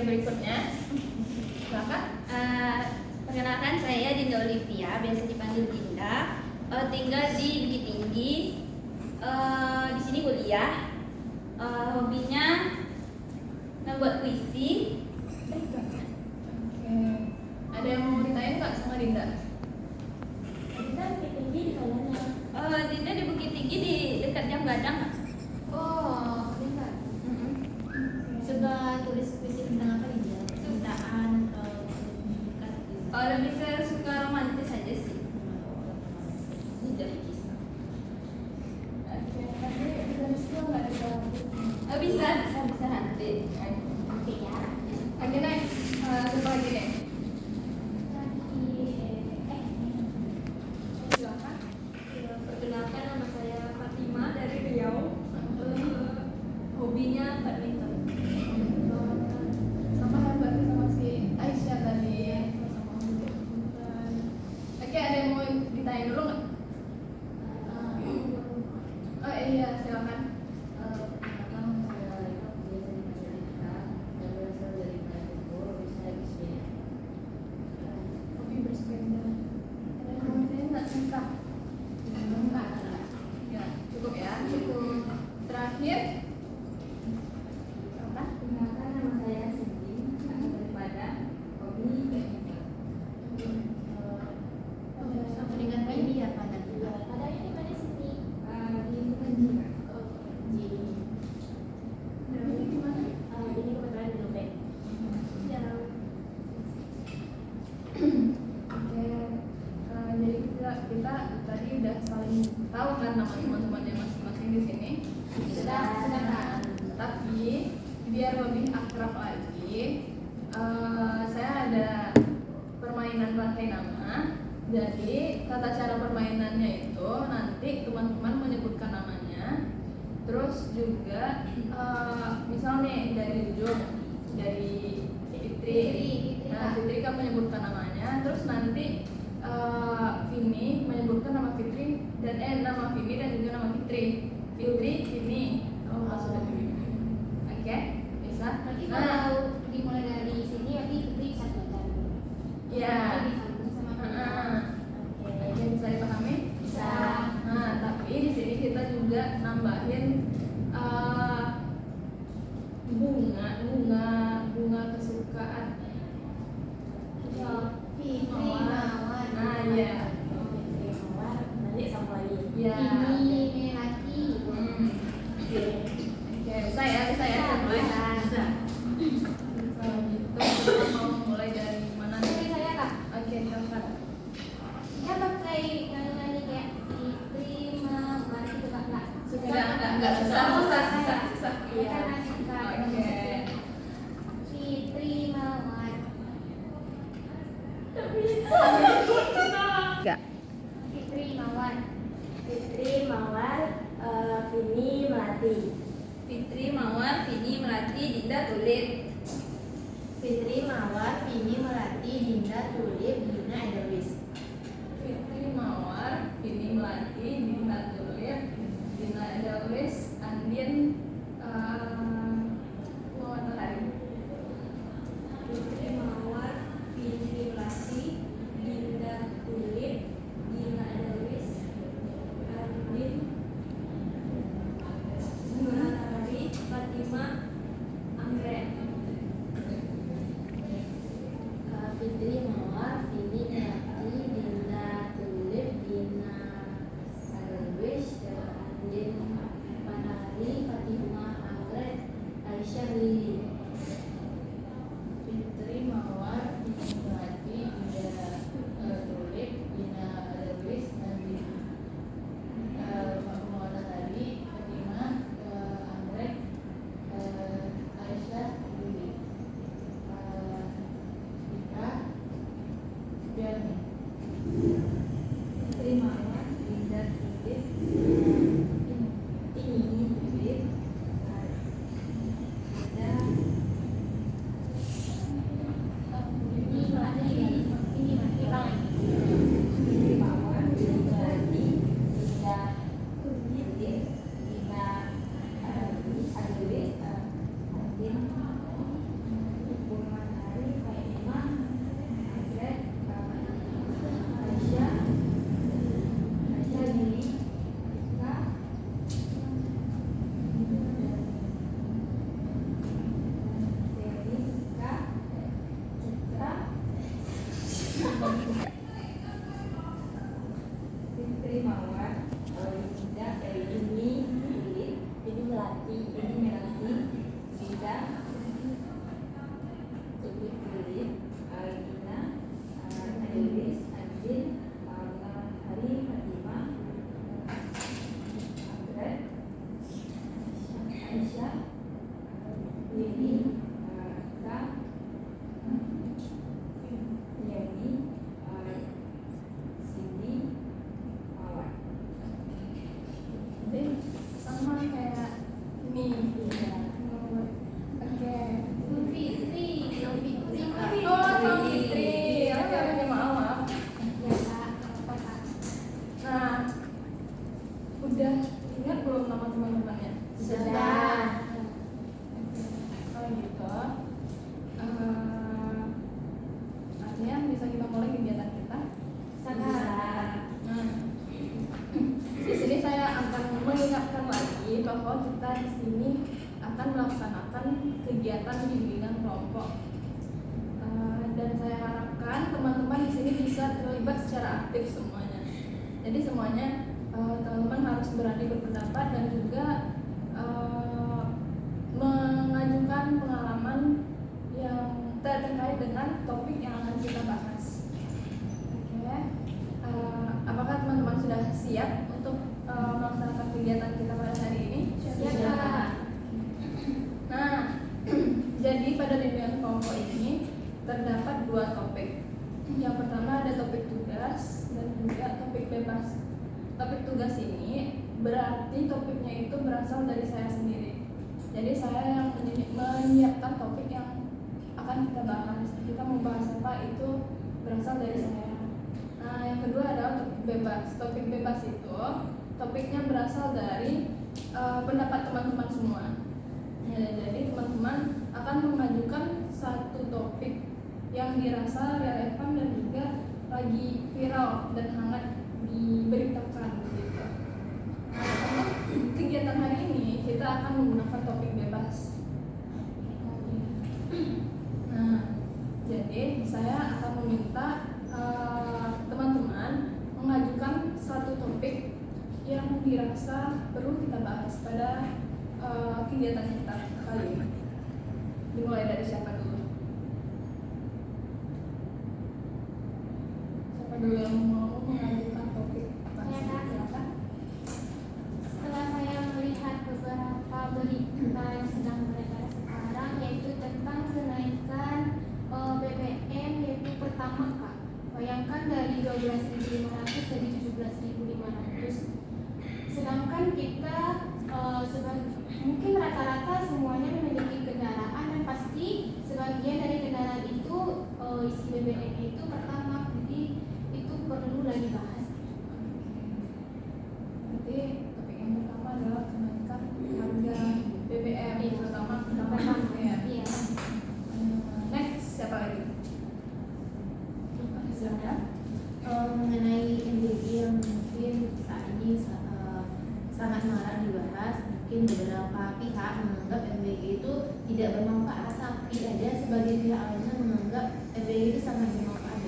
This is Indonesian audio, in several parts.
berikutnya. Silakan. Perkenalkan, saya Dinda Olivia, biasa dipanggil Dinda. Tinggal di Bukit Tinggi. Di sini kuliah. Hobinya membuat puisi. Oke. Ada yang mau ditanyain nggak sama Dinda? Dinda Bukit Tinggi di mana? Dinda di Bukit Tinggi di dekat Jam Gadang. Oh, Dinda. Suka tulis puisi tentang apa Dinda? Cintaan atau lebih ke suka romantis aja sih. Dinda kisah. Oke, nanti bisa di-spill nggak di dalam buku? Bisa nanti. Oke ya. Oke, next. Siapa lagi nih? Silakan. Perkenalkan, nama saya Fatima dari Riau. Hobinya badminton. Sama berarti sama si Aisyah tadi. Oke, ada yang mau ditanya dulu nggak? Oh iya, silakan. Hobi bersepeda. Ada yang mau ditanya nggak tentang? Enggak. Ya, cukup ya. Cukup. Terakhir. Apa? Perkenalkan, nama saya Cindy. Asal daripada hobi badminton. Sama Dengan ini ya pada ini mana sini? Di Kenji. Ini gimana? Ini kebetulan di Lubek. Ya. Oke, jadi kita tadi udah saling tahu kan nama teman-temannya masing-masing di sini. Sudah. Tapi biar lebih akrab lagi, saya ada permainan rangkai nama. Jadi tata cara permainannya itu nanti teman-teman menyebutkan namanya. Terus juga misal nih dari ujung dari Fitri. Nah, Fitri kan menyebutkan namanya, terus nanti Vini menyebutkan nama Fitri dan nama Vini dan juga nama Fitri. Fitri, Vini. Oh, sudah Vini. Oke, bisa. Nanti kalau dimulai dari sini nanti Fitri satu kan. Iya. Disambung sama Oke, bisa dipahami? Bisa. Nah, tapi di sini kita juga nambahin bunga kesukaan. Fitri Mawar. Nah, iya. Fitri Mawar. Nanti sama lagi. Iya. Ini Melati. Oke, bisa ya. Bisa. Kalau gitu kita mau mulai dari mana nih? Ini saya Kak. Oke, silakan. Ya pakai nyanyi kayak Fitri Mawar itu Kak enggak? Enggak susah. Iya kan nanti kita Oke. Fitri Mawar. Enggak. Fitri Mawar. Fitri Mawar, Vini Melati. Fitri Mawar, Vini Melati, Dinda Tulip. Fitri Mawar, Vini Melati, Dinda Tulip, Dina Edelwis. Fitri Mawar, Vini Melati, Dinda Tulip, Dina Edelwis, Andin, Matahari. Fitri Mawar, Vini Melati, Dinda Tulip, Dina Edelwis, Andin, Matahari, Fatima, Anggrek. Fitri Mawar, Vini Melati, Dinda Tulip, Dina Edelwis, Andin, Matahari, Fatima. di sini akan melaksanakan kegiatan bimbingan kelompok. Dan saya harapkan teman-teman di sini bisa terlibat secara aktif semuanya. Jadi semuanya teman-teman harus berani berpendapat dan juga mengajukan pengalaman yang terkait dengan topik yang akan kita bahas. Oke. Apakah teman-teman sudah siap untuk melaksanakan kegiatan kita pada hari ini? Siap. Nah, jadi pada bimbingan kelompok ini terdapat 2 topik. Yang pertama ada topik tugas dan juga topik bebas. Topik tugas ini berarti topiknya itu berasal dari saya sendiri. Jadi saya yang menyiapkan topik yang akan kita bahas. Kita membahas apa itu berasal dari saya. Nah, yang kedua adalah topik bebas. Topik bebas itu topiknya berasal dari pendapat teman-teman semua. Ya, jadi teman-teman akan mengajukan satu topik yang dirasa relevan dan juga lagi viral dan hangat diberitakan gitu. Nah, untuk kegiatan hari ini kita akan menggunakan topik bebas. Nah, jadi saya akan meminta teman-teman mengajukan satu topik yang dirasa perlu kita bahas pada kegiatan kita kali ini. Dimulai dari siapa dulu? Siapa dulu yang mau mengajukan topik? Saya, Kak. Silakan. Setelah saya melihat beberapa berita yang sedang beredar sekarang, yaitu tentang kenaikan BBM, yaitu pertama Kak, bayangkan dari 12.500 jadi 17.500. Sedangkan kita mungkin rata-rata semuanya memiliki kendaraan dan pasti sebagian dari kendaraan itu isi BBM itu pertama, jadi itu perlu lagi bahas. Jadi topik yang pertama adalah kenaikan harga BBM, terutama Pertama, ya. iya. Next, siapa lagi? Silakan. Mengenai MBG yang mungkin saat ini sangat marak dibahas, mungkin beberapa pihak menganggap MBG itu tidak bermanfaat, tapi ada sebagian pihak lainnya menganggap MBG itu sangat bermanfaat.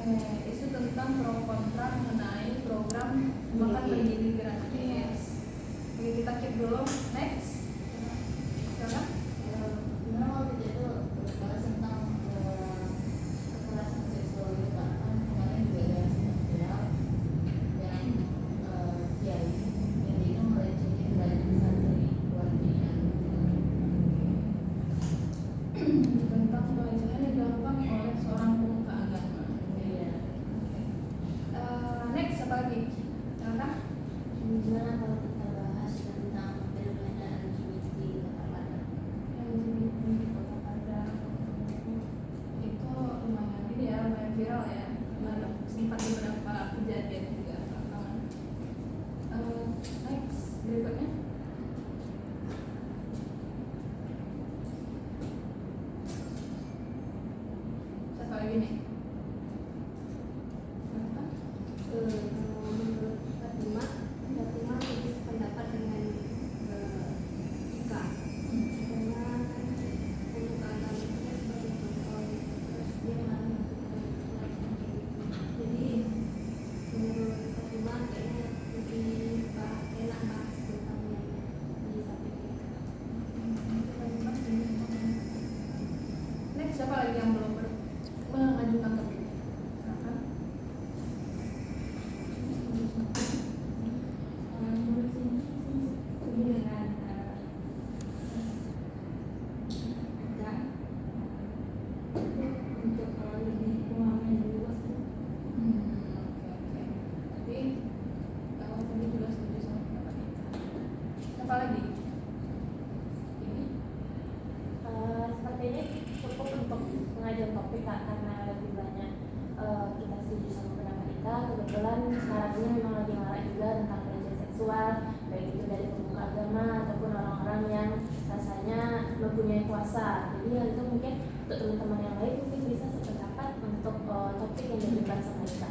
Oke, isu tentang pro kontra mengenai program makan bergizi gratis. Oke, kita keep dulu. Next, silakan. Gimana waktu itu bahas tentang kekerasan seksual itu kan kemarin juga ada semacam yang kiai yang dia melecehkan dari santri keluarganya. Tentang pelecehan yang dilakukan oleh seorang pemuka agama. Iya. Next, siapa lagi? Silakan. Gimana kalau kita bahas tentang fenomena LGBT di Kota Padang? LGBT di Kota Padang itu lumayan ini ya, lumayan viral ya. Ada sempat beberapa kejadian juga belakangan. Next, berikutnya. Siapa lagi nih? Silakan. Menurut Fatima lebih sependapat dengan Ika, karena pemuka agama itu sebagai contoh, terus dia mengalami jadi menurut Fatima kayaknya lebih enak bahas tentang yang disampaikan. Next, siapa lagi yang belum mengajukan topik? Silakan. Menurut sini dengan Ika untuk lebih pemahaman yang luas. Oke. Jadi kalau tadi juga setuju sama pendapat kita. Siapa lagi? Ini. Seperti ini cukup untuk mengajar topik Kak, karena lebih banyak kita setuju sama pendapat kita. Kebetulan sekarang ini memang lagi marak juga tentang pelecehan seksual, baik itu dari pemuka agama ataupun orang-orang yang rasanya mempunyai kuasa. Jadi hal itu mungkin untuk teman-teman yang lain mungkin bisa sependapat untuk topik yang diberikan sama kita.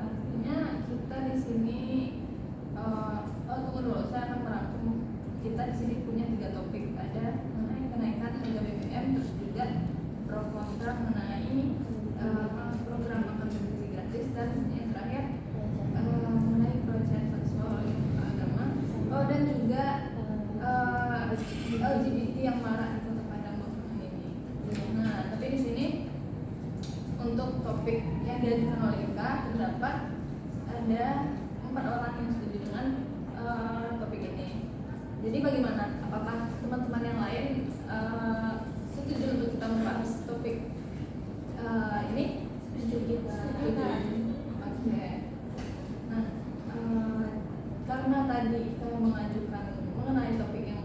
Artinya kita di sini tunggu dulu, saya akan merangkum. Kita di sini punya 3 topik, ada mengenai kenaikan harga BBM, terus juga pro kontra mengenai program makan bergizi gratis, dan yang terakhir mengenai pelecehan seksual oleh agama. Dan juga LGBT yang marah di Kota Padang belakangan ini. Nah, tapi di sini untuk topik yang diajukan oleh Ika terdapat ada 4 orang yang setuju dengan topik ini. Jadi bagaimana? Apakah teman-teman yang lain setuju untuk kita membahas topik ini? Setuju. Oke. Nah, karena tadi saya mengajukan mengenai topik yang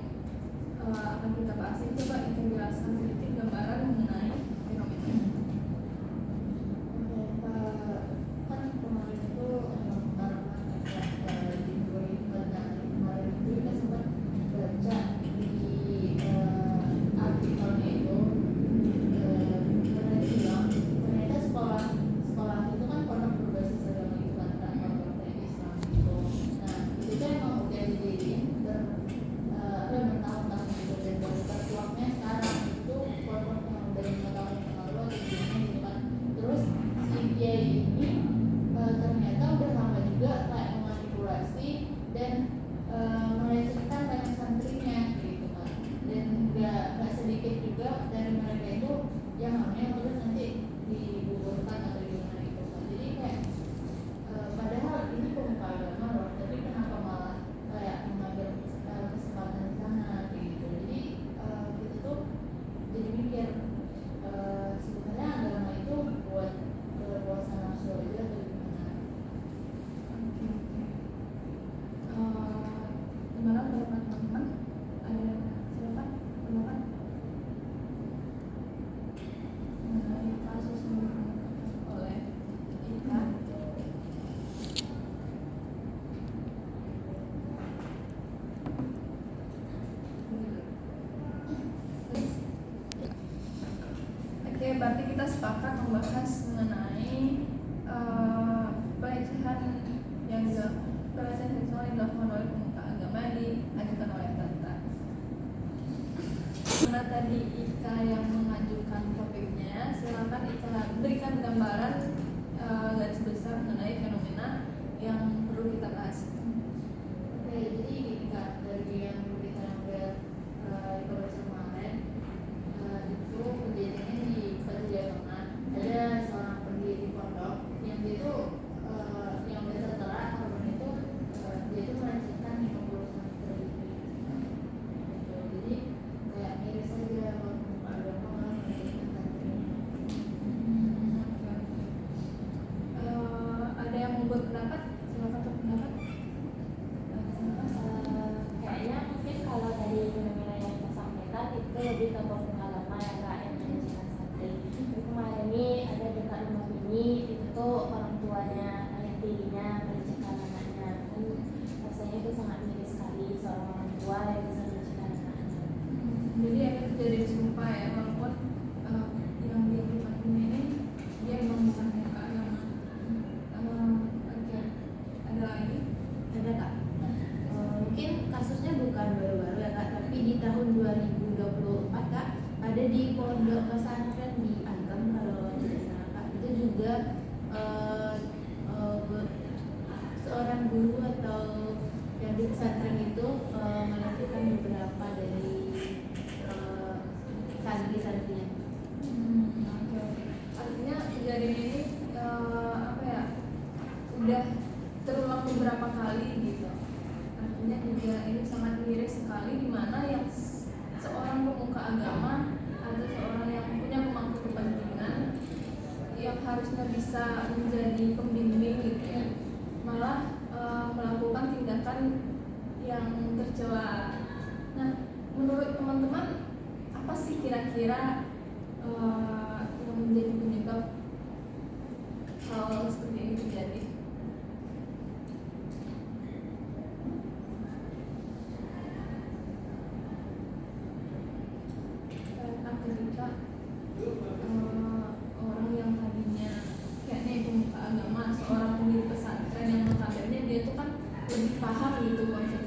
akan kita bahas ini, coba kita jelaskan sedikit gambaran mengenai fenomena. Kan kemarin itu di 2014 kemarin itu kita sempat baca di artikelnya itu mereka bilang ternyata sekolah itu kan pondok berbasis agama itu kan pondok Islam gitu. Nah itu kan emang udah dijadiin bertahun-tahun gitu, dan baru terkuaknya sekarang itu pondok yang udah 5 tahun yang lalu atau gimana gitu kan. Terus si kiai ini ternyata udah lama juga kayak memanipulasi dan melecehkan banyak santrinya gitu kan. Dan nggak sedikit juga dari mereka itu yang hamil terus nanti digugurkan atau gimana gitu kan. Jadi kayak padahal ini pemuka agama loh, tapi kenapa malah kayak mengambil kesempatan di sana gitu. Jadi kita tuh jadi mikir sebenarnya agama itu buat kepuasan nafsu aja atau gimana? Gimana pendapat teman-teman? Ada silakan pendapat mengenai kasus yang diungkapkan oleh Ika. Oke, berarti kita sepakat membahas mengenai pelecehan seksual yang dilakukan oleh pemuka agama diajukan oleh Tata. Karena tadi Ika yang mengajukan topiknya, silakan Ika berikan gambaran garis besar mengenai fenomena yang perlu kita bahas. Oke, jadi gini Kak, dari yang berita yang udah dibahas kemarin itu kejadiannya di Pejagangan. Ada seorang pendiri pondok yang dia itu yang udah tertera korban itu dia itu melecehkan 50 santri gitu. Jadi kayak miris aja kalau agama malah melecehkan santrinya. Ada yang membuat pendapat? Silakan berpendapat. Kayaknya mungkin kalau dari fenomena yang kita sampaikan itu lebih ke pemuka agama ya Kak, yang melecehkan santri. Kemarin ini ada dekat rumah ini, itu tuh orang tuanya, ayah tirinya melecehkan anaknya. Dan rasanya itu sangat miris sekali seorang orang tua yang bisa melecehkan anaknya. Jadi ada terjadi sumpah ya, walaupun yang dia dipakai ini dia memang bisa membuka agama. Oke, ada lagi? Ada Kak. Mungkin kasusnya bukan baru-baru ya Kak, tapi di tahun 2024 Kak, ada di pondok pesantren di Agam kalau tidak salah Kak, itu juga seorang guru atau yang di pesantren itu melakukan beberapa dari santri-santrinya. Oke. Artinya kejadian ini udah terulang beberapa kali gitu. Artinya juga ini sangat miris sekali, di mana yang seorang pemuka agama atau seorang yang punya pemangku kepentingan yang harusnya bisa menjadi pembimbing gitu ya, malah melakukan tindakan yang tercela. Nah, menurut teman-teman apa sih kira-kira yang menjadi penyebab hal seperti ini terjadi? Ketika orang yang tadinya kayaknya pemuka agama, seorang pendiri pesantren yang notabene dia tuh kan lebih paham gitu konsep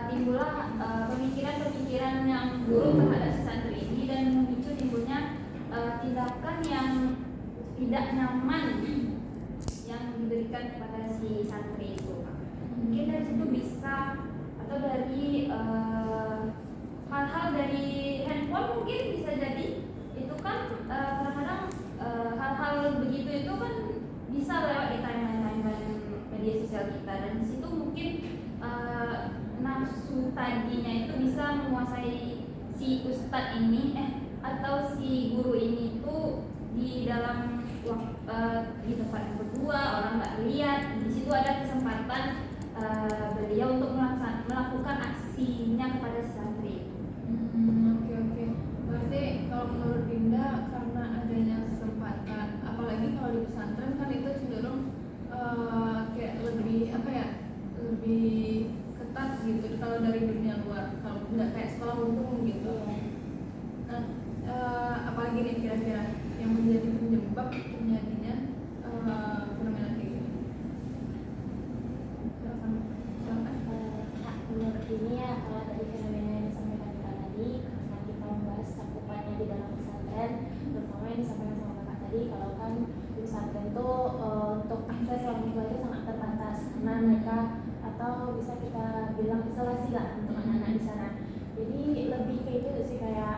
timbullah pemikiran-pemikiran yang buruk terhadap si santri ini dan memicu timbulnya tindakan yang tidak nyaman yang diberikan kepada si santri itu. Mungkin dari situ bisa, atau dari hal-hal dari handphone mungkin bisa jadi. Itu kan kadang-kadang hal-hal begitu itu kan bisa lewat di timeline media sosial kita, dan di situ mungkin nafsu tadinya itu bisa menguasai si ustadz ini atau si guru ini tuh di dalam di tempat yang berdua, orang nggak lihat. Di situ ada kesempatan beliau untuk melakukan aksinya kepada santri. Oke. Berarti kalau menurut Dinda karena adanya kesempatan, apalagi kalau di pesantren kan itu cenderung kayak lebih lebih ketat gitu kalau dari dunia luar, kalau nggak kayak sekolah umum gitu. Nah, apalagi nih kira-kira yang menjadi penyebab terjadinya fenomena kayak gini? Silakan. Menurut ini ya, kalau tadi fenomena yang disampaikan kita tadi, karena kita membahas cakupannya di dalam pesantren, terutama yang disampaikan sama kakak tadi, kalau kan di pesantren itu untuk akses orang tua itu sangat terbatas karena mereka, atau bisa kita bilang isolasi lah untuk anak-anak di sana. Jadi lebih kayak itu sih, kayak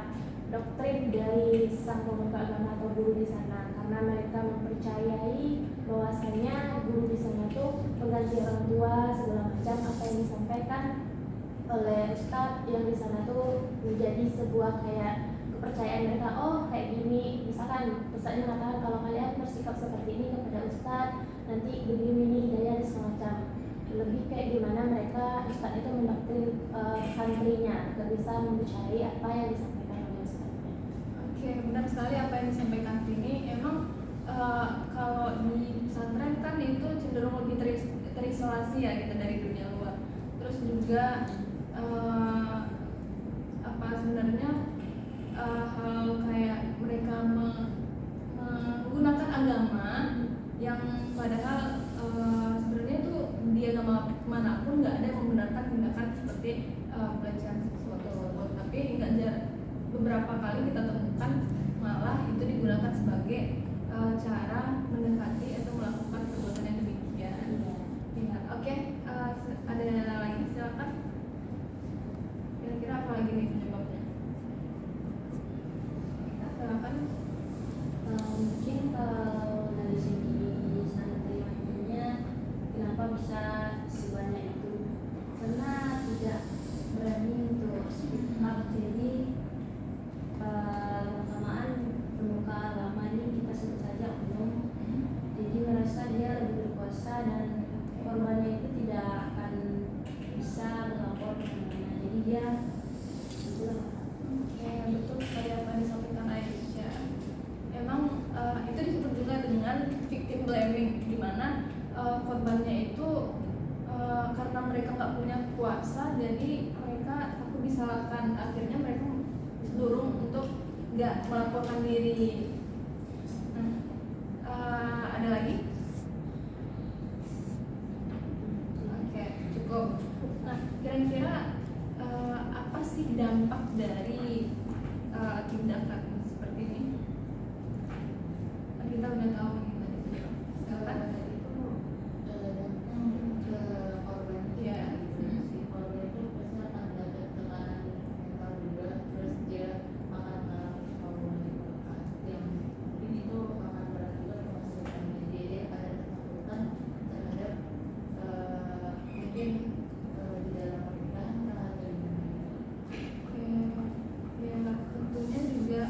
doktrin dari sang pemuka agama atau guru di sana, karena mereka mempercayai bahwasannya guru di sana tuh pengganti orang tua segala macam. Apa yang disampaikan oleh ustadz yang di sana tuh menjadi sebuah kayak kepercayaan mereka. Oh kayak gini, misalkan ustadznya mengatakan kalau kalian bersikap seperti ini kepada ustadz nanti begini nih hidayah dan segala macam. Lebih kayak gimana mereka ustadz itu mendoktrin santrinya agar bisa mempercayai apa yang disampaikan oleh ustadznya. Oke, benar sekali apa yang disampaikan Tini. Emang kalau di pesantren kan itu cenderung lebih terisolasi ya gitu dari dunia luar. Terus juga sebenarnya hal kayak mereka menggunakan agama yang padahal sebenarnya itu di agama manapun nggak ada yang membenarkan tindakan seperti pelecehan seksual, tapi beberapa kali kita temukan malah itu digunakan sebagai cara mendekati atau melakukan perbuatan yang demikian. Ya, oke. Ada lagi, silakan. Kira-kira apa lagi nih penyebabnya? Silakan. Mungkin kalau dari segi santri nantinya kenapa bisa sebanyak itu, karena tidak berani untuk speak up. Jadi lama-lamaan pemuka agama ini kita sebut saja umum, jadi merasa dia lebih berkuasa dan korbannya itu tidak akan bisa melapor ke mana-mana. Jadi dia itulah. Betul sekali apa yang disampaikan Aisyah. Emang itu disebut juga dengan victim blaming, di mana korbannya itu karena mereka nggak punya kuasa, jadi mereka takut disalahkan. Akhirnya mereka dorong untuk nggak melaporkan diri. Ada lagi? Oke, cukup. Nah, kira-kira apa sih dampak dari tindakan seperti ini? Kita udah tahu nih tadi. Silakan. Ke korban. Iya. Si korban itu pasti akan dapat tekanan mental juga, terus dia akan mengalami trauma yang mungkin itu akan berat juga ke masa depannya. Dia akan ada ketakutan terhadap mungkin di dalam pernikahan atau di mana. Ya, tentunya juga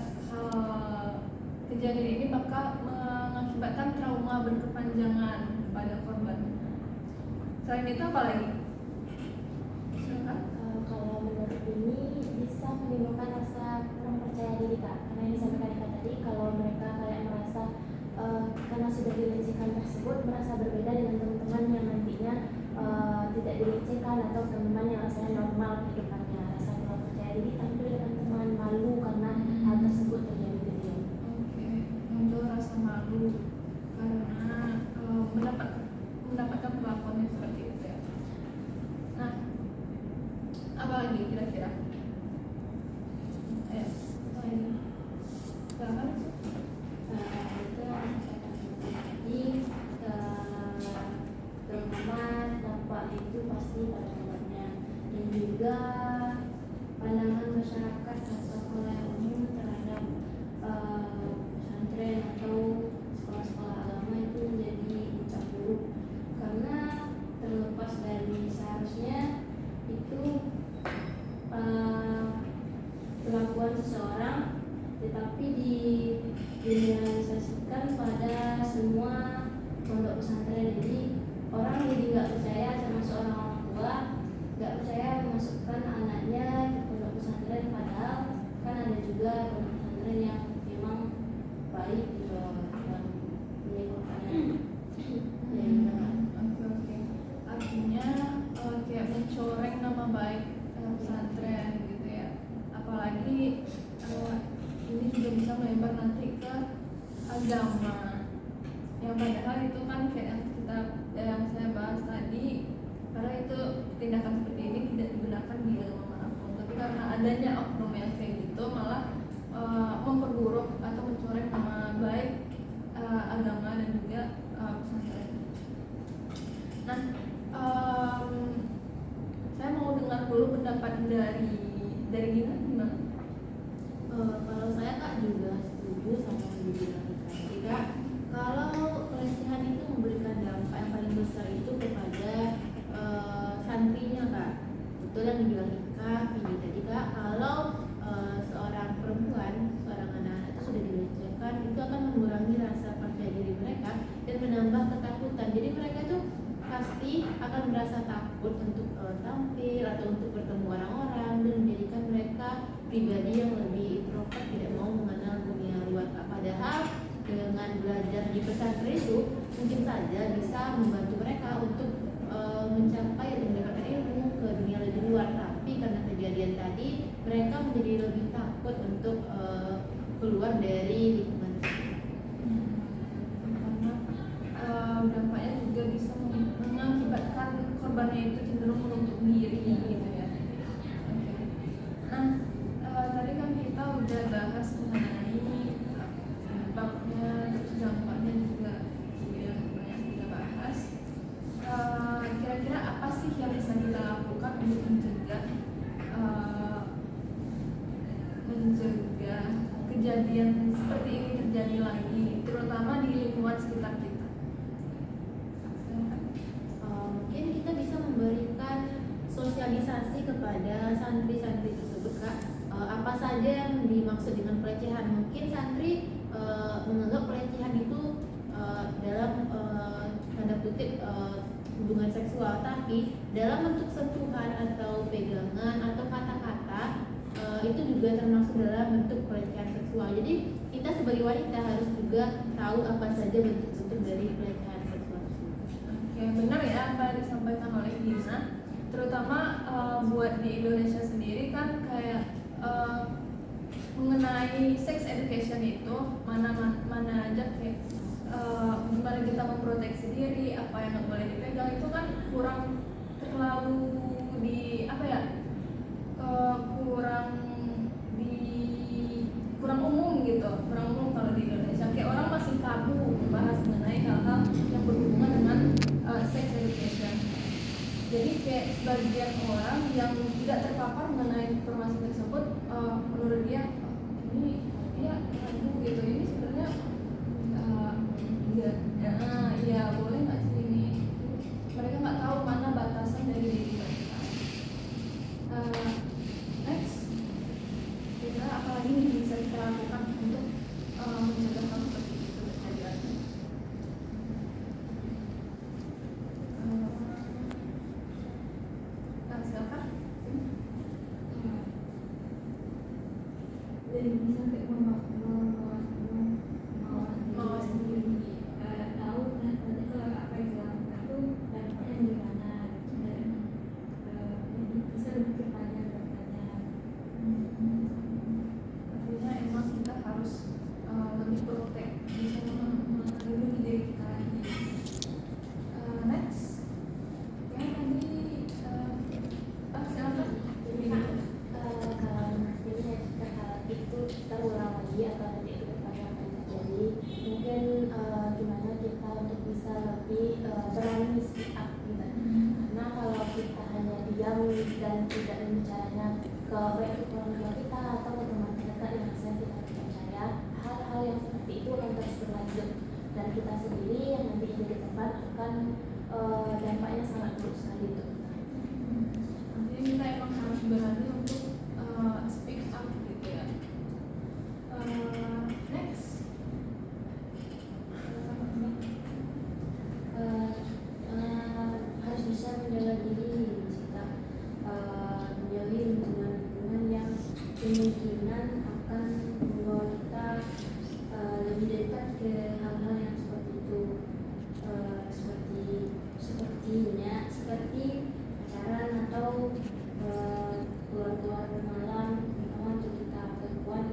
kejadian ini bakal mengakibatkan trauma berkepanjangan pada korban. Selain itu apa lagi? Silakan. Kalau menurut ini bisa menimbulkan rasa kurang percaya diri kak, karena yang disampaikan Ika tadi, kalau mereka kayak merasa karena sudah dilecehkan tersebut merasa berbeda dengan teman-teman yang nantinya tidak dilecehkan, atau teman-teman yang rasanya normal kehidupannya, rasa kurang percaya diri tampil dengan teman, malu karena hal tersebut terjadi di dia. Oke, muncul rasa malu karena mendapatkan perlakuan yang seperti itu ya. Nah, lagi kira-kira? Ayo. Silakan. Itu yang saya katakan tadi, terutama dampak itu pasti pada korbannya, dan juga pandangan masyarakat atau khalayak umum terhadap pesantren atau sekolah-sekolah agama itu menjadi dicap buruk, karena terlepas dari seharusnya itu kelakuan seseorang, tetapi direalisasikan pada semua pondok pesantren. Jadi orang jadi nggak percaya sama seorang orang tua, nggak percaya memasukkan anaknya ke pondok pesantren, padahal kan ada juga pondok pesantren yang memang baik gitu dalam menyikapinya. Oke. Artinya kayak mencoreng nama baik pesantren gitu ya. Apalagi ini juga bisa melebar nanti ke agama. Yang padahal itu kan kayak yang saya bahas tadi, karena itu tindakan seperti ini tidak dibenarkan di agama manapun. Tapi karena adanya oknum yang kayak gitu malah memperburuk atau mencoreng nama baik agama dan juga pesantren. Nah, saya mau dengar dulu pendapat dari Gina. Kalau saya Kak juga setuju sama yang dibilang Ika. Kalau pelecehan itu memberikan dampak yang paling besar itu kepada santrinya Kak. Betul yang dibilang Ika, Vini tadi Kak. Kalau seorang perempuan, seorang anak itu sudah dilecehkan, itu akan mengurangi rasa percaya diri mereka dan menambah ketakutan. Jadi mereka itu pasti akan merasa takut untuk tampil atau untuk bertemu orang-orang, dan menjadikan mereka pribadi yang lebih introvert, tidak mau mengenal dunia luar. Padahal dengan belajar di pesantren itu mungkin saja bisa membantu mereka untuk mencapai atau mendapatkan ilmu ke dunia lebih luar. Tapi karena kejadian tadi, mereka menjadi lebih takut untuk keluar dari lingkungan tersebut. Karena dampaknya juga bisa mengakibatkan korbannya itu cenderung menutup diri gitu ya. Oke. Nah, tadi kan kita udah bahas mengenai sebabnya, terus dampaknya juga sudah banyak kita bahas. Kira-kira apa sih yang bisa kita lakukan untuk mencegah kejadian seperti ini terjadi lagi, terutama di lingkungan sekitar kita? Mungkin kita bisa memberikan sosialisasi kepada santri-santri tersebut Kak. Apa saja yang dimaksud dengan pelecehan? Mungkin santri menganggap pelecehan itu dalam tanda kutip hubungan seksual, tapi dalam bentuk sentuhan atau pegangan atau kata-kata itu juga termasuk dalam bentuk pelecehan seksual. Jadi kita sebagai wanita harus juga tahu apa saja bentuk-bentuk dari pelecehan seksual. Oke, benar ya apa yang disampaikan oleh Gina, terutama buat di Indonesia sendiri kan kayak mengenai sex education itu mana aja kayak gimana kita memproteksi diri, apa yang nggak boleh dipegang, itu kan kurang terlalu di apa ya, kurang umum gitu, kurang umum kalau di Indonesia. Kayak orang masih tabu membahas mengenai hal-hal yang berhubungan dengan sex education. Jadi kayak sebagian orang yang tidak terpapar mengenai informasi tersebut, menurut dia ini dia ragu gitu, ini sebenarnya enggak, ya boleh nggak sih ini? Mereka nggak tahu mana batasan dari diri mereka. Next, kita apalagi nih bisa kita lakukan untuk mencegah hal seperti itu terjadi lagi? Silakan. Dan bisa kayak mawas diri, tahu dan tidak berbicaranya ke baik itu orang tua kita atau ke teman terdekat yang saya kita percaya, hal-hal yang seperti itu akan terus berlanjut dan kita sendiri yang nanti di depan akan dampaknya sangat buruk sekali untuk kita. Artinya kita emang harus berani untuk speak up gitu ya. Next. Harus bisa menjaga diri kita, menjauhi lingkungan-lingkungan yang kemungkinan akan membawa kita lebih dekat ke hal-hal yang seperti itu, seperti pacaran atau keluar-keluar malam, terutama untuk kita perempuan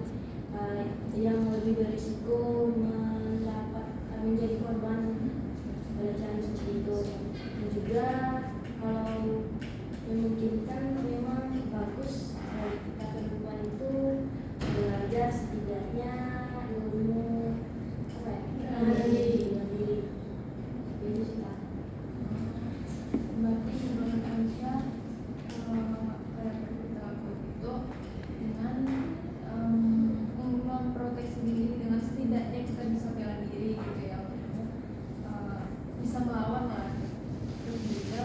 yang lebih berisiko menjadi korban pelecehan seperti itu. Dan juga kalau memungkinkan memang bagus kita perempuan itu belajar setidaknya ilmu diri itu sih Kak. Berarti menurut Aisyah kayak kita lakukan itu dengan memproteksi diri dengan setidaknya kita bisa bela diri gitu ya, bisa melawan lah. Terus juga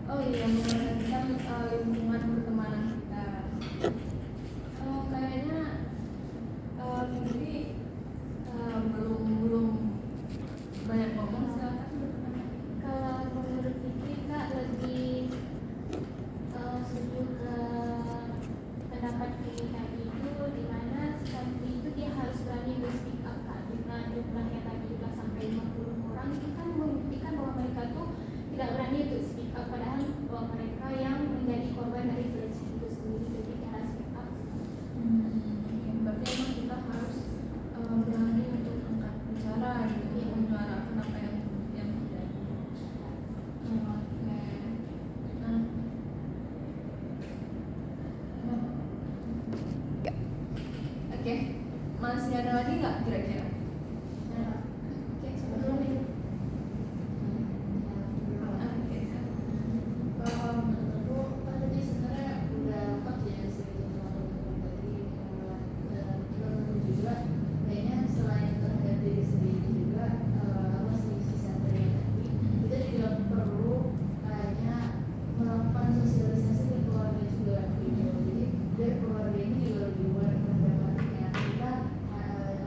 oh iya, memperhatikan lingkungan pertemanan kita. Kayaknya jadi belum banyak ngomong, silakan. Kalau menurut Fikri Kak lebih setuju ke pendapat Fikri tadi itu, di mana seperti itu dia harus berani speak up Kak. Dengan jumlahnya tadi sudah sampai 50 orang itu kan membuktikan bahwa mereka tuh tidak berani untuk speak up, padahal mereka yang menjadi korban dari pelecehan itu sendiri, jadi dia harus speak up. Oke, berarti emang kita harus berani untuk angkat bicara gitu, menyuarakan apa yang terjadi. Oke. Nah, oke, masih ada lagi nggak kira-kira? Oke, sebelum ini. Oke, Menurutku kan tadi sebenarnya udah lengkap ya cerita teman-teman tadi, dan juga kayaknya selain terhadap diri sendiri juga apa sih sisa tadi kita juga perlu kayaknya melakukan sosialisasi ke keluarga juga gitu. Jadi biar keluarga ini juga lebih aware terhadap anaknya. Kita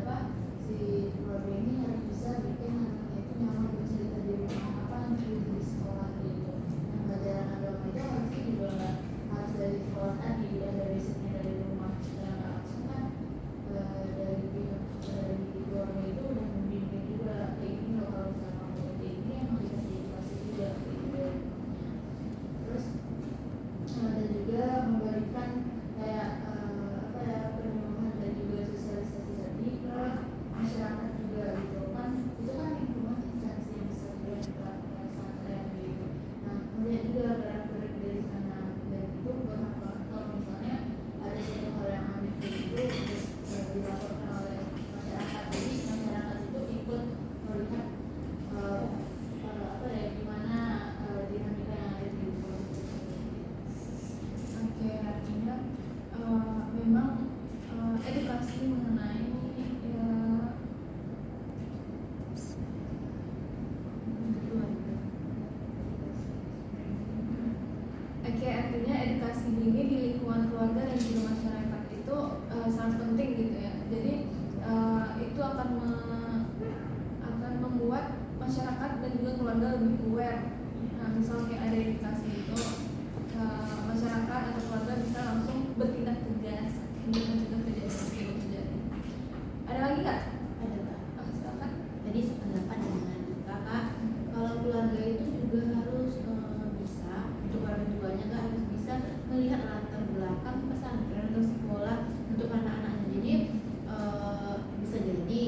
apa si keluarga ini harus bisa bikin anaknya itu nyaman bercerita di rumah, apa di sekolah gitu. Pelajaran agama itu harusnya juga nggak harus dari sekolah tadi, ya dari sini dari rumah, yang langsung kan dari keluarga itu udah membimbing juga kayak gini loh, kalau misalnya kamu kayak gini emang dikasih edukasi juga gitu. Terus dan juga memberikan kayak apa ya, penyuluhan dan juga sosialisasi tadi ke masyarakat juga gitu kan, itu kan lingkungan instansi yang bisa juga kita pesantren gitu. Nah melihat juga gerak-gerik dari sana, dan itu berhak banget kalau misalnya ada satu hal yang aneh gitu terus dilaporkan oleh masyarakat. Jadi masyarakat itu ikut melihat apa ya, gimana dinamika yang ada di lingkungan itu. Oke, artinya memang edukasi mengenai Oke, artinya edukasi dini di lingkungan keluarga dan juga masyarakat itu sangat penting gitu ya. Jadi itu akan membuat masyarakat dan juga keluarga lebih aware. Nah, misalnya kayak ada edukasi itu, masyarakat atau keluarga bisa langsung bertindak tegas untuk mencegah kejadian tersebut terjadi. Ada lagi nggak? Ada Kak. Silakan. Tadi sependapat dengan kakak, kalau keluarga itu juga harus bisa, untuk orang tuanya Kak harus bisa melihat latar belakang pesantren atau sekolah untuk anak-anaknya. Jadi bisa jadi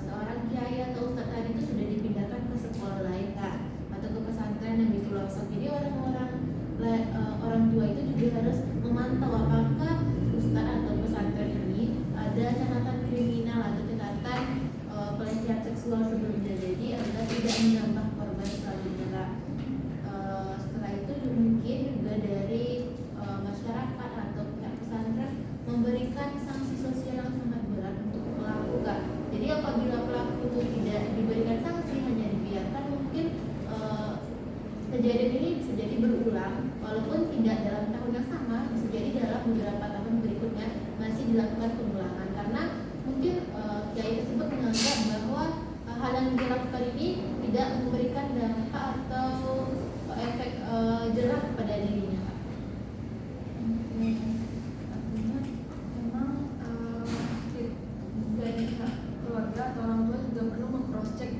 seorang kiai atau ustadz tadi itu sudah dipindahkan ke sekolah lain Kak, atau ke pesantren yang di pelosok. Jadi orang tua itu juga harus memantau apakah ustadz atau pesantren kejadian ini bisa jadi berulang walaupun tidak dalam tahun yang sama, bisa jadi dalam beberapa tahun berikutnya masih dilakukan pengulangan karena mungkin kiai tersebut menganggap bahwa hal yang dilakukan ini tidak memberikan dampak atau efek jerah pada dirinya. Artinya memang dari pihak keluarga atau orang tua juga perlu meng-cross check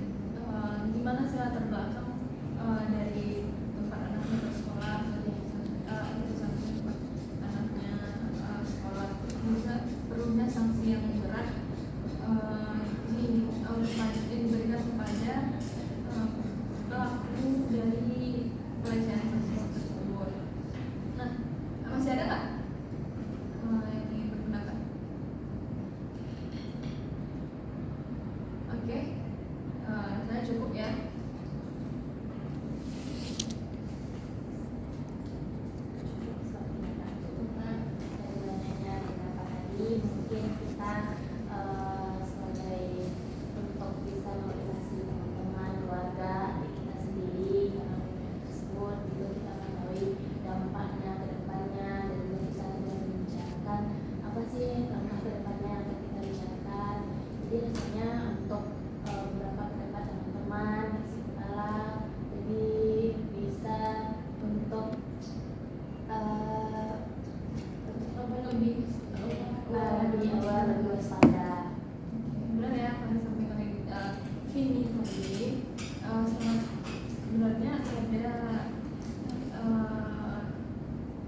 gimana sih latar belakang dari tempat anaknya bersekolah atau tempat anaknya sekolah. Bisa perlunya sanksi yang berat yang diberikan kepada pelaku dari pelecehan seksual tersebut. Nah, masih ada nggak yang ingin berpendapat? Oke, saya cukup ya. Mungkin kita sebagai untuk bisa memotivasi teman-teman, keluarga, adik kita sendiri dalam dunia tersebut, juga kita mengetahui dampaknya ke depannya dan juga bisa membicarakan apa sih langkah ke depannya yang akan kita bicarakan. Jadi rasanya untuk beberapa ke depan teman-teman kasih kepala lebih bisa untuk lebih awal, lebih waspada. Benar ya, apa yang disampaikan Vini tadi. Sebenarnya ada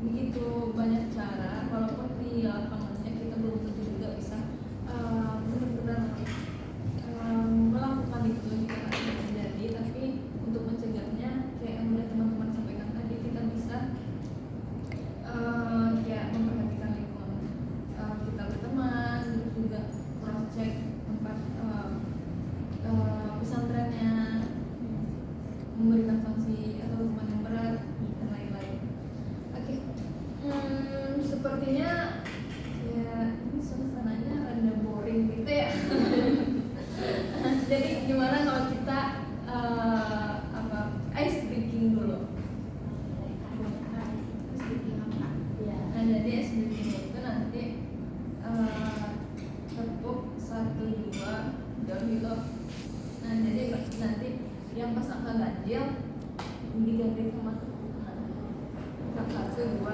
begitu banyak cara, walaupun di lapangannya kita belum tentu juga bisa benar-benar melakukan itu jika ada terjadi. Tapi untuk mencegahnya, kayak yang udah teman-teman sampaikan tadi, kita bisa ya memperhatikan lingkungan kita berteman, terus juga cross check tempat pesantrennya, memberikan sanksi atau hukuman yang berat dan lain-lain. Oke, sepertinya ya ini suasananya rada boring gitu ya. Jadi gimana kalau kita ice breaking dulu? Nah, jadi ice breaking itu nanti tepuk 1, 2 down gitu. Nah, jadi nanti yang pas angka ganjil diganti sama tepuk tangan. 1, 2.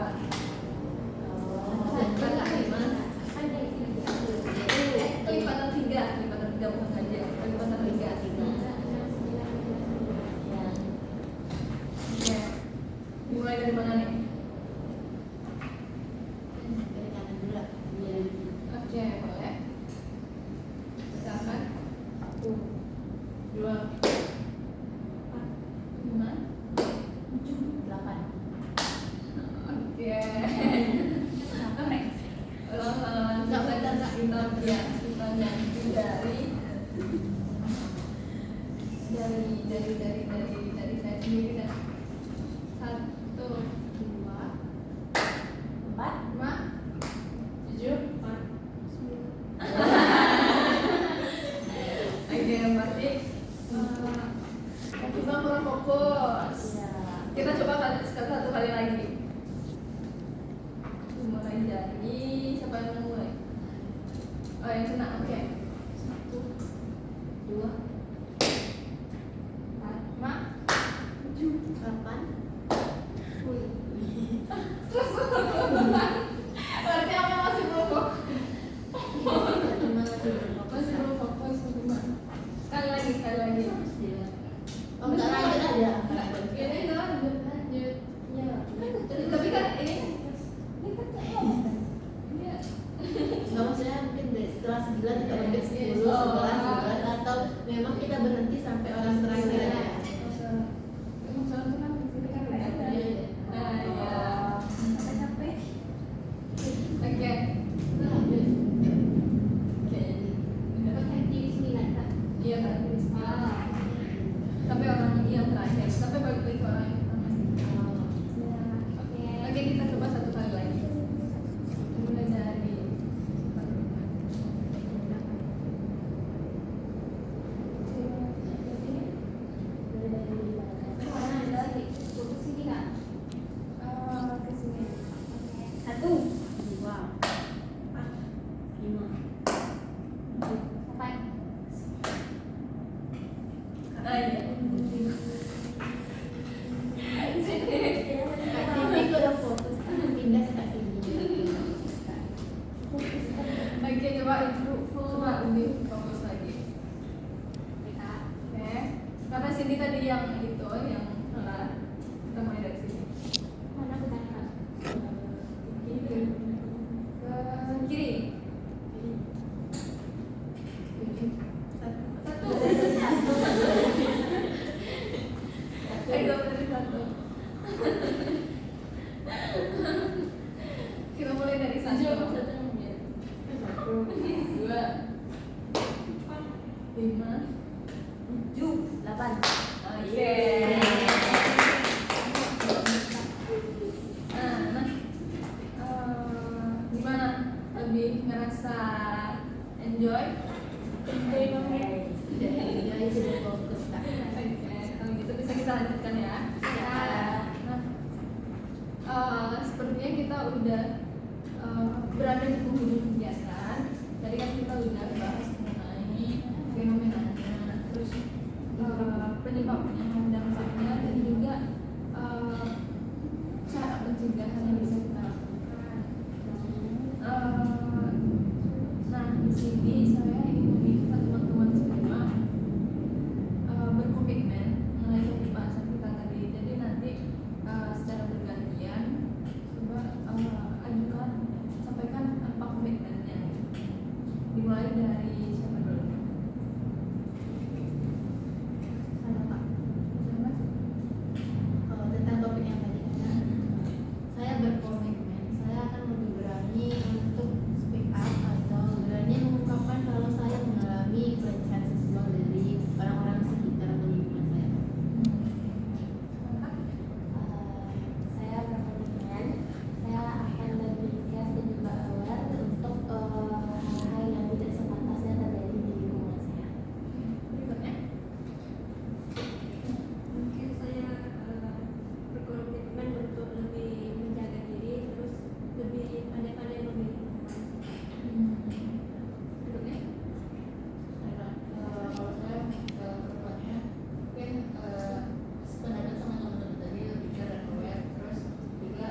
Kakak gimana? Lipatan 3 bukan ganjil, lipatan 3. Oke, mulai dari mana nih? Dari kanan dulu lah. Oke, boleh. Silakan. 1, 2, 5, 7, 8. Oke. Kita ganti dari saya sendiri kan. 1, 2, 4, 5, 7, 8, 9. Oke, berarti kita kurang fokus. Kita coba satu kali lagi. Mulai dari siapa yang mau mulai? Oh, yang kena. Oke. 1, 2, 4, 5, 7, 8. Terus berarti apa masih belum fokus? Masih belum fokus. Sekali lagi. Oh, enggak lanjut aja. Ini lanjut. Ya. Tapi kan ini ya. Nggak, maksudnya mungkin setelah 9 kita lanjut 10, setelah 9 atau memang kita berhenti sampai orang terakhir ya. Emang soalnya tuh kan di sini kan ada. Nah, ya. Capek. Oke. Lanjut. Oke. Udah Berhenti di 9 kan? iya kan? Sampai orang yang terakhir. Sampai balik ke orang yang pertama. Oke, kita coba satu kali lagi. Mulai dari iya. Kak Cindy udah fokus, pindah ke Kak Cindy. Oke, coba ibu coba lebih fokus lagi. Oke, karena Cindy tadi yang itu yang salah, kita mulai dari sini. Mana bentar Kak? Ke kiri. Satu. Ayo dari satu. Kita mulai dari satu. 2, 5, 7, 8. Oke. Nah, gimana? Lebih ngerasa enjoy? Sudah enjoy, sudah fokus Kak. Oke, kalau gitu bisa kita lanjutkan ya. Nah, sepertinya kita udah berada di penghujung kegiatan. Tadi kan kita udah bahas mengenai fenomenanya, terus penyebabnya dan sebagainya, dan juga cara pencegahan yang bisa kita lakukan. Nah, di sini saya ingin meminta teman-teman semua berkomitmen mengenai topik bahasan kita tadi. Jadi nanti secara bergantian coba ajukan, sampaikan apa komitmennya. Dimulai dari siapa dulu? Sama Kak. Kalau tentang topik yang tadi kan, saya berkomitmen, saya akan lebih berani untuk speak up atau berani mengungkapkan kalau saya mengalami pelecehan seksual dari orang-orang sekitar atau lingkungan saya. Saya berkomitmen, saya akan lebih giat dan juga aware untuk hal-hal yang tidak sepantasnya terjadi di lingkungan saya. Berikutnya. Mungkin saya berkomitmen untuk lebih menjaga diri, terus lebih pandai-pandai memilih teman. Berikutnya. Kalau saya kedepannya mungkin sependapat sama teman-teman tadi lebih care dan aware, terus juga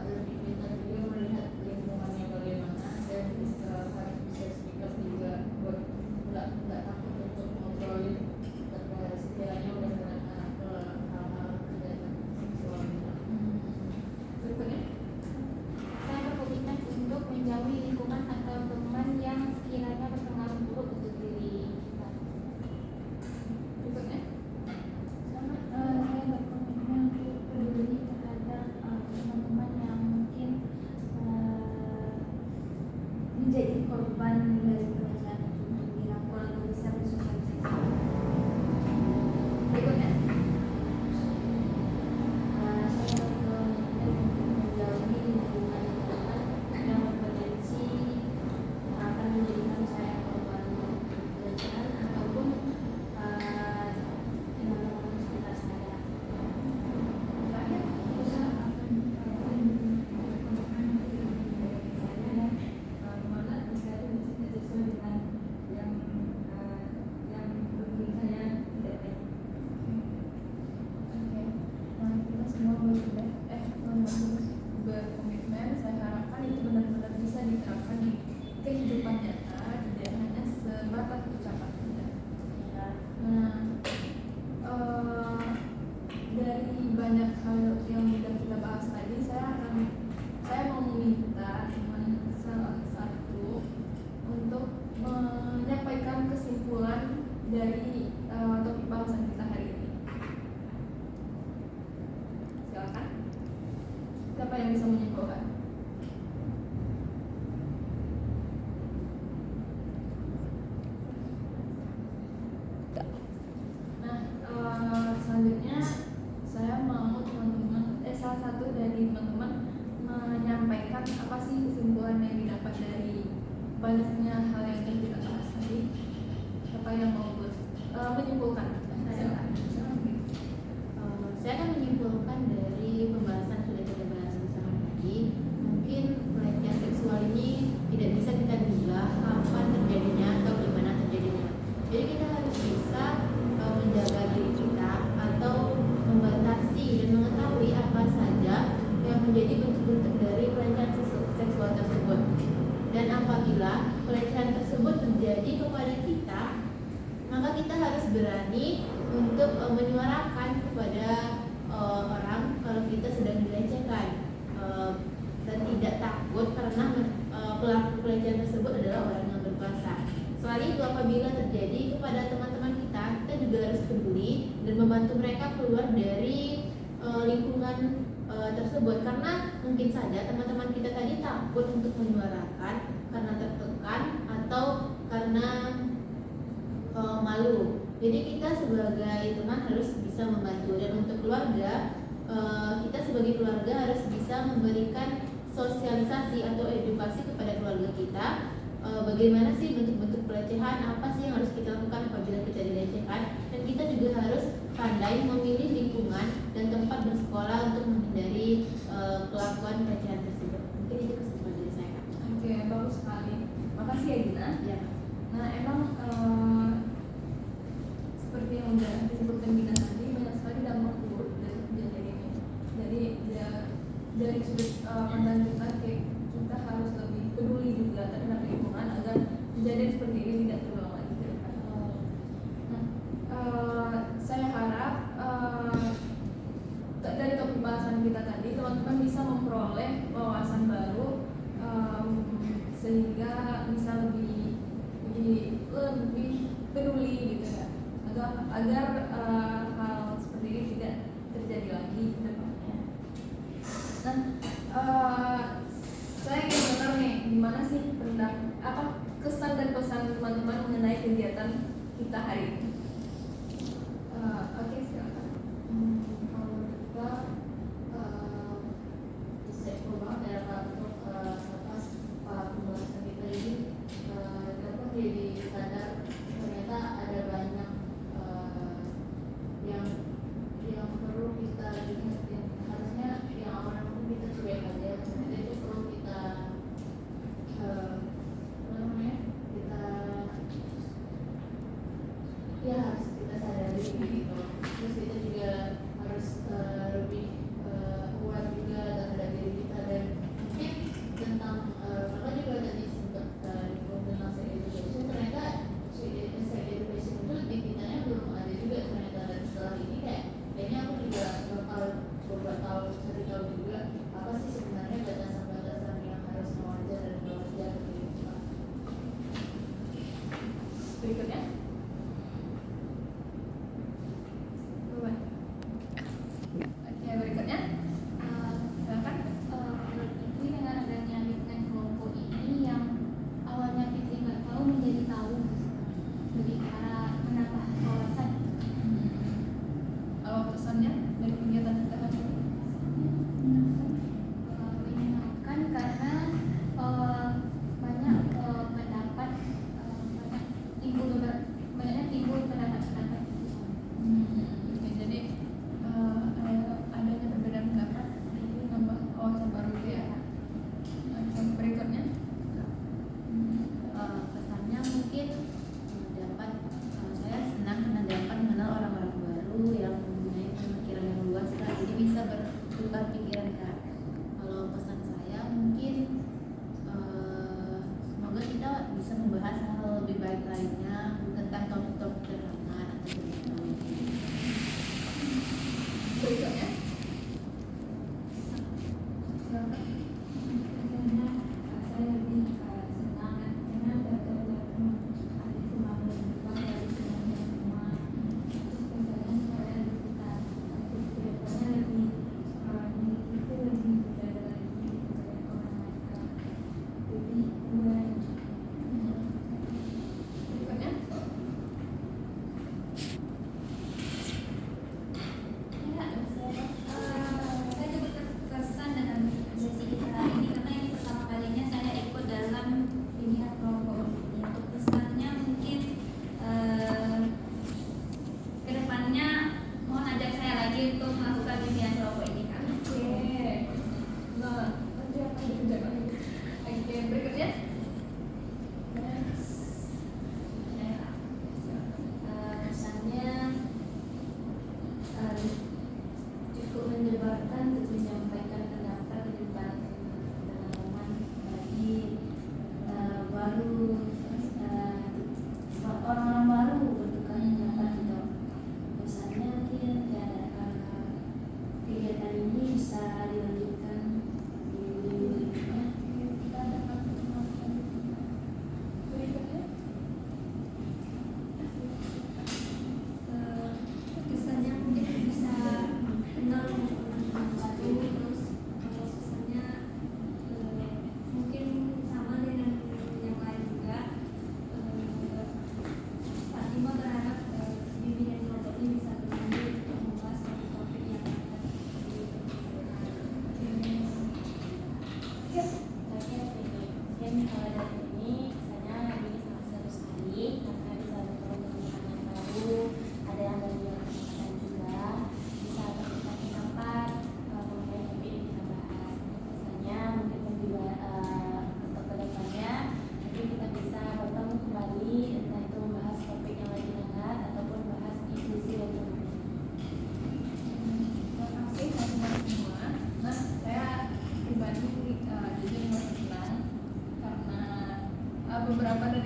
lebih pintar juga melihat lingkungannya bagaimana dan harus bisa speak up juga buat nggak takut untuk ngobrolin sekiranya udah kena hal-hal kejahatan seksual gitu. Berikutnya. Saya berkomitmen untuk menjauhi lingkungan atau teman yang sekiranya berpengaruh buruk untuk diri kita. Berikutnya. Saya berkomitmen untuk peduli terhadap teman-teman yang mungkin Menjadi korban dari pelecehan untuk dirangkul atau bisa bersosialisasi. Berikutnya. Saya berkomitmen untuk menjauhi lingkungan teman yang berpotensi akan menjadikan saya korban pelecehan ataupun teman-teman sekitar saya. Terakhir. Mana bisa tidak sesuai dengan yang bagi saya tidak baik. Oke. Nah, kita semua berkomitmen. Saya harapkan itu benar-benar bisa diterapkan di kehidupan nyata, tidak hanya sebatas ucapan saja. Nah, dari banyak hal yang sudah kita bahas tadi, saya mau meminta teman salah satu untuk menyampaikan kesimpulan dari topik bahasan kita hari ini. Silakan. Siapa yang bisa menyimpulkan? Nah, selanjutnya saya mau salah satu dari teman-teman menyampaikan apa sih kesimpulan yang didapat dari banyaknya hal yang kita bahas tadi. Siapa yang mau menyimpulkan? Saya akan menyimpulkan dari pembahasan sudah kita bahas bersama tadi, mungkin pelecehan seksual ini tidak bisa kita duga kapan terjadinya atau di mana terjadinya. Jadi kita harus bisa berani untuk menyuarakan kepada orang kalau kita sedang dilecehkan, dan tidak takut karena pelaku pelecehan tersebut adalah orang yang berkuasa. Selain itu, apabila terjadi kepada teman-teman kita juga harus peduli dan membantu mereka keluar dari lingkungan tersebut, karena mungkin saja teman-teman kita tadi takut untuk menyuarakan karena tertekan atau karena malu. Jadi kita sebagai teman harus bisa membantu, dan untuk keluarga kita sebagai keluarga harus bisa memberikan sosialisasi atau edukasi kepada keluarga kita, bagaimana sih bentuk-bentuk pelecehan, apa sih yang harus kita lakukan apabila kita dilecehkan, dan kita juga harus pandai memilih lingkungan dan tempat bersekolah untuk menghindari kelakuan pelecehan tersebut. Mungkin itu kesimpulan dari saya, Kak. Oke, bagus sekali. Makasih ya Gina. Ya. Nah, emang seperti yang udah disebutkan Gina tadi, banyak sekali dampak buruk dari kejadian ini. Jadi dari sudut pandang kita harus lebih peduli juga terhadap lingkungan agar kejadian seperti ini tidak terulang lagi ke depan. Nah, saya harap dari topik bahasan kita tadi teman-teman bisa memperoleh wawasan baru, sehingga bisa lebih peduli gitu ya, agar hal seperti ini tidak terjadi lagi ke depannya. Nah, saya ingin dengar nih gimana sih kesan dan pesan teman-teman mengenai kegiatan kita hari ini. Oke, silakan. Kalau kita bisa banget ya Kak untuk pembahasan kita ini, dapat jadi sadar ternyata ada banyak yang perlu kita ingetin. Harusnya yang awalnya pun kita cuek aja, ternyata itu perlu kita harus kita sadari gitu. Terus kita juga harus lebih kuat juga terhadap diri kita, dan mungkin tentang kakak juga tadi sempat tentang sex education, ternyata sex education itu di kitanya belum ada juga ternyata, dan setelah ini kayaknya aku juga bakal coba cari tahu juga apa sih sebenarnya batasan-batasan yang harus mewajar dan gak wajar gitu. Berikutnya.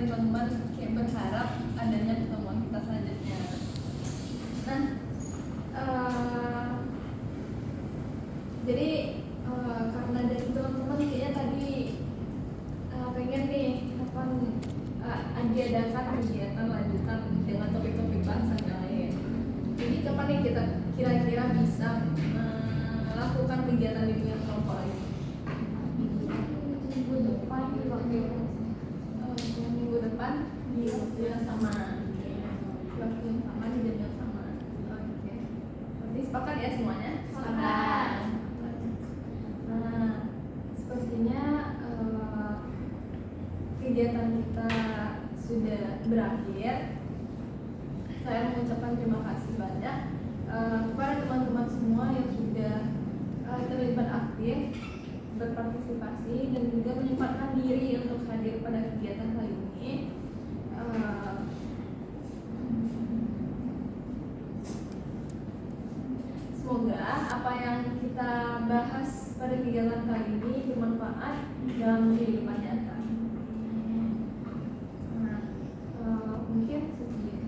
nih teman-teman kayak berharap adanya pertemuan kita selanjutnya. Nah, jadi karena dari teman-teman kayaknya tadi pengen nih kapan diadakan kegiatan lanjutan dengan topik-topik bahasan yang lain. Jadi kapan nih kita kira-kira bisa melakukan kegiatan di dunia kelompok lagi? Minggu depan juga Minggu depan di waktu yang sama, waktu yang sama di jam yang sama. Oke. Berarti sepakat ya semuanya? Sepakat. Nah, sepertinya kegiatan kita sudah berakhir. Saya mengucapkan terima kasih banyak kepada teman-teman semua yang sudah terlibat aktif, berpartisipasi dan juga menyempatkan diri untuk hadir pada kegiatan kali ini. Semoga apa yang kita bahas pada kegiatan kali ini bermanfaat dalam kehidupan nyata. Nah, mungkin sekian.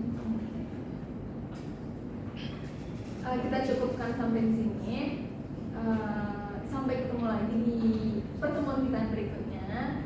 Kita cukupkan sampai di sini. Sampai ketemu lagi di pertemuan kita berikutnya.